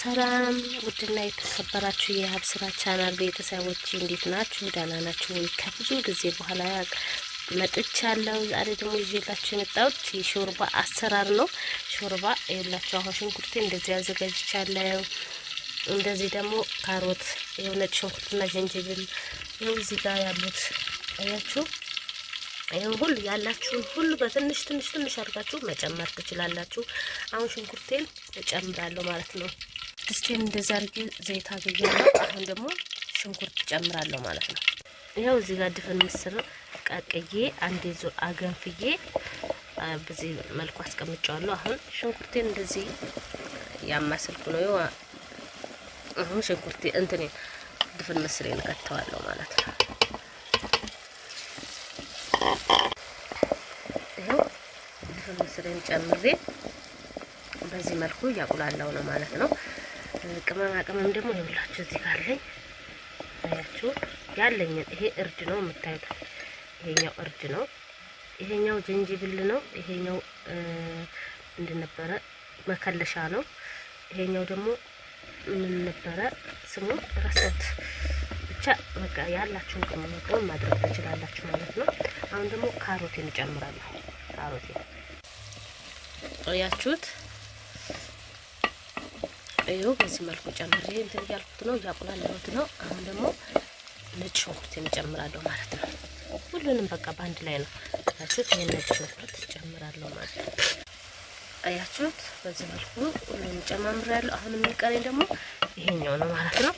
ሰላም ውድና የተከበራችሁ የሀብስራ ቻናል ቤተሰቦች እንዴት ናችሁ? ደህና ናችሁ ወይ? ከብዙ ጊዜ በኋላ መጥቻለሁ። ዛሬ ደግሞ ይዤላችሁ የመጣሁት የሾርባ አሰራር ነው። ሾርባ ይኸውላችሁ አሁን ሽንኩርቴ እንደዚህ አዘጋጅቻለሁ። እንደዚህ ደግሞ ካሮት፣ ነጭ ሽንኩርትና ዝንጅብል ይኸው እዚህ ጋር ያሉት አያችሁ። ይሄን ሁሉ ያላችሁን ሁሉ በትንሽ ትንሽ አድርጋችሁ መጨመር ትችላላችሁ። አሁን ሽንኩርቴን እጨምራለሁ ማለት ነው። ድስቴን እንደዛ አድርጌ ዘይት አገኛለሁ። አሁን ደግሞ ሽንኩርት እጨምራለሁ ማለት ነው። ይሄው እዚህ ጋር ድፍን ምስር ቀቅዬ አንዴ ዙር አገንፍዬ በዚህ መልኩ አስቀምጫለሁ። አሁን ሽንኩርቴን እንደዚህ ያማሰልኩ ነው። አሁን ሽንኩርቴ እንትኔ ድፍን ምስሬን ከተዋለሁ ማለት ነው። ይሄው ድፍን ምስሬን ጨምሬ በዚህ መልኩ ያቁላላው ነው ማለት ነው። ቅመማ ቅመም ደግሞ ይኸውላችሁ እዚህ ጋር አለኝ። አያችሁ ያለኝ ይሄ እርድ ነው የምታዩት። ይሄኛው እርድ ነው፣ ይሄኛው ዝንጅብል ነው፣ ይሄኛው እንደነበረ መከለሻ ነው። ይሄኛው ደግሞ ምን ነበረ ስሙ ረሳሁት። ብቻ በቃ ያላችሁን ቅመም ማድረግ ትችላላችሁ ማለት ነው። አሁን ደግሞ ካሮቴን እጨምራለሁ። ካሮቴን አያችሁት ይኸው በዚህ መልኩ ጨምሬ እንትን ያልኩት ነው ያቁላላሁት ነው። አሁን ደግሞ ነጭ ሽንኩርቴን እጨምራለሁ ማለት ነው። ሁሉንም በቃ ባንድ ላይ ነው አያችሁት። ይሄን ነጭ ሽንኩርት እጨምራለሁ ማለት ነው። አያችሁት በዚህ መልኩ ሁሉንም ጨማምራለሁ። አሁን የሚቀረኝ ደግሞ ይሄኛው ነው ማለት ነው።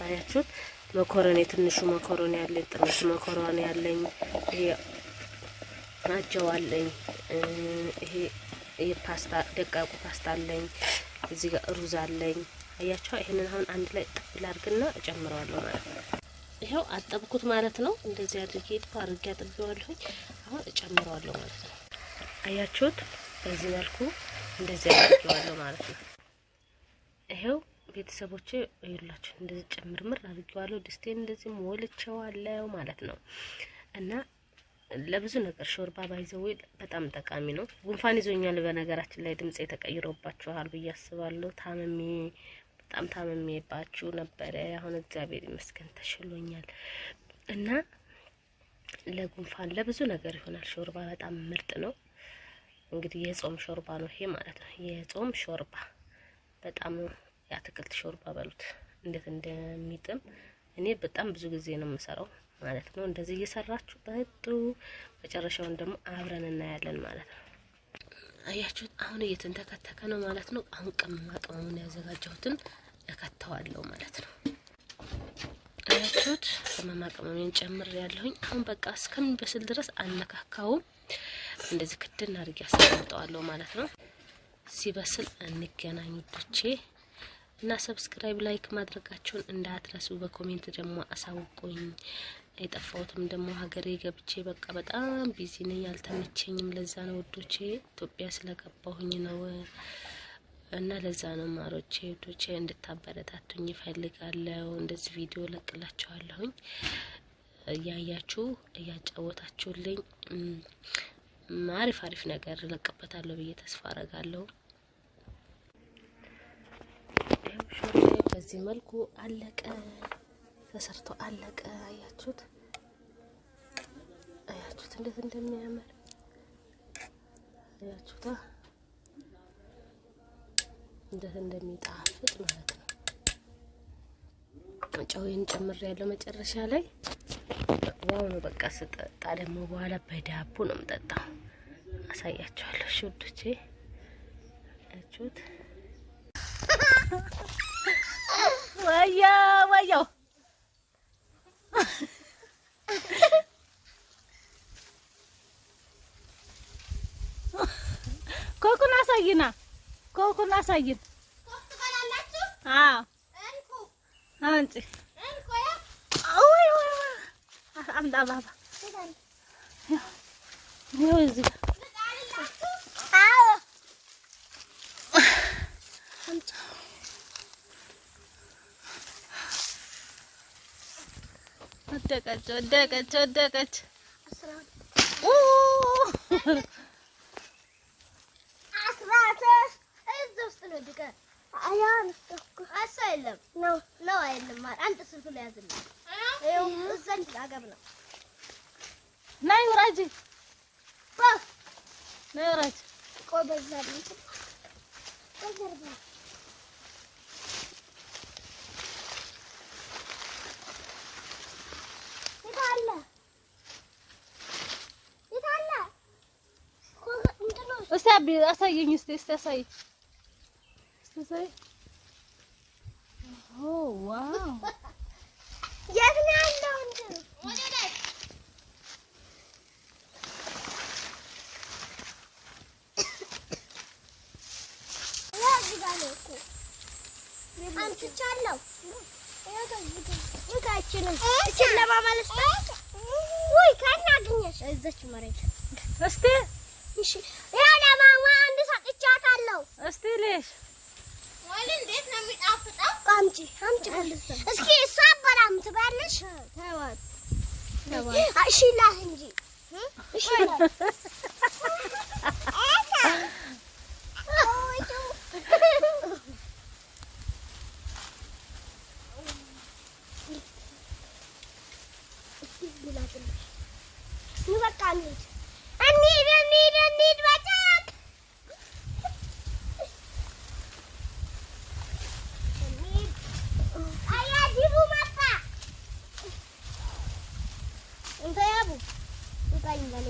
አያችሁት መኮረኒ፣ ትንሹ መኮረኒ ያለኝ፣ ጥንሽ መኮረኒ ያለኝ፣ ይሄ አጃው አለኝ፣ ይሄ የፓስታ ደቃቁ ፓስታ አለኝ፣ እዚህ ጋር ሩዝ አለኝ። አያችሁ ይሄንን አሁን አንድ ላይ ጥብል አድርግና እጨምረዋለሁ ማለት ነው። ይሄው አጠብኩት ማለት ነው። እንደዚህ አድርጌ አድርጌ አጥቤዋለሁ። አሁን እጨምረዋለሁ ማለት ነው። አያችሁት በዚህ መልኩ እንደዚህ አድርጌዋለሁ ማለት ነው። ይሄው ቤተሰቦቼ ይኸውላችሁ እንደዚህ ጨምርምር አድርጌዋለሁ። ድስቴን እንደዚህ ሞልቼዋለሁ ማለት ነው። እና ለብዙ ነገር ሾርባ ባይዘው በጣም ጠቃሚ ነው። ጉንፋን ይዞኛል በነገራችን ላይ ድምጼ ተቀይሮባችኋል ብዬ አስባለሁ። በጣም ታመሜባችሁ ነበር። አሁን እግዚአብሔር ይመስገን ተሽሎኛል። እና ለጉንፋን ለብዙ ነገር ይሆናል ሾርባ በጣም ምርጥ ነው። እንግዲህ የጾም ሾርባ ነው ይሄ ማለት ነው። የጾም ሾርባ በጣም የአትክልት ሾርባ በሉት እንዴት እንደሚጥም እኔ በጣም ብዙ ጊዜ ነው የምሰራው ማለት ነው። እንደዚህ እየሰራችሁ ጠጡ። መጨረሻውን ደግሞ አብረን እናያለን ማለት ነው። አያችሁት አሁን እየተንተከተከ ነው ማለት ነው። አሁን ቅመማ ቅመሙን ያዘጋጀሁትን እከተዋለሁ ማለት ነው። አያችሁት ቅመማ ቅመሙን ጨምሬያለሁኝ። አሁን በቃ እስከሚበስል ድረስ አነካካውም። እንደዚህ ክድና አድርጌ አስቀምጠዋለሁ ማለት ነው። ሲበስል እንገናኝ ውዶቼ። እና ሰብስክራይብ ላይክ ማድረጋችሁን እንዳትረሱ። በኮሜንት ደግሞ አሳውቁኝ። የጠፋሁትም ደግሞ ሀገሬ ገብቼ በቃ በጣም ቢዚ ነኝ፣ አልተመቸኝም። ለዛ ነው ውዶቼ ኢትዮጵያ ስለገባሁኝ ነው። እና ለዛ ነው ማሮቼ ውዶቼ እንድታበረታቱኝ ይፈልጋለሁ። እንደዚህ ቪዲዮ ለቅላችኋለሁኝ እያያችሁ እያጫወታችሁልኝ አሪፍ ነገር ለቀበታለሁ ብዬ ተስፋ አረጋለሁ። በዚህ መልኩ አለቀ፣ ተሰርቶ አለቀ። አያችሁት እንዴት እንደሚያምር አያችሁታ፣ እንዴት እንደሚጣፍጥ ማለት ነው። ጨውን ጨምሬያለሁ መጨረሻ ላይ። ዋው ነው በቃ። ስጠጣ ደግሞ በኋላ በዳቦ ነው የምጠጣው። አሳያችኋለሁ ሽውዶቼ። አያችሁት ወያው ኮኩን አሳይና፣ ኮኩን አሳይን። ኮኩ ትበላላችሁ? አዎ እንኩ አንቺ እንኩ ወይ አምጣ ባባ ያው እዚህ አዎ ወደቀች። አስራት እዚህ ውስጥ ነው ድቀ አያን አሳይለም ነው አይልም አንተ ስልኩ ላይ ያዝልኝ ይኸው እዛች አገብ ነው ናይ ወራጂ ናይ ወራጂ ቆይ በዛልኝ በዘርባ ይታለ እስቲ አሳየኝ እስቲ አሳይ እስቲ ኦ ዋው የት ነው ያለው እንዴ ወደ ላይ ያዝጋለኩ አንቺቻለሁ ይጋችንም እቺን ለማመለስ ወይ ካናገኘሽ እዛች መሬት እስቲ እሺ ያ ለማማ አንድ ሰጥቻታለሁ እስቲ ልሽ ወይ እንዴት ነው የሚጣፍጠው አምጪ ብልስ እስኪ እሷ አበላም ትባለሽ ተዋት እሺ ላህ እንጂ እሺ ላህ እንሂድ በጫት አያዲቡ መጣ እንተ ያቡ እንታኝ በኔ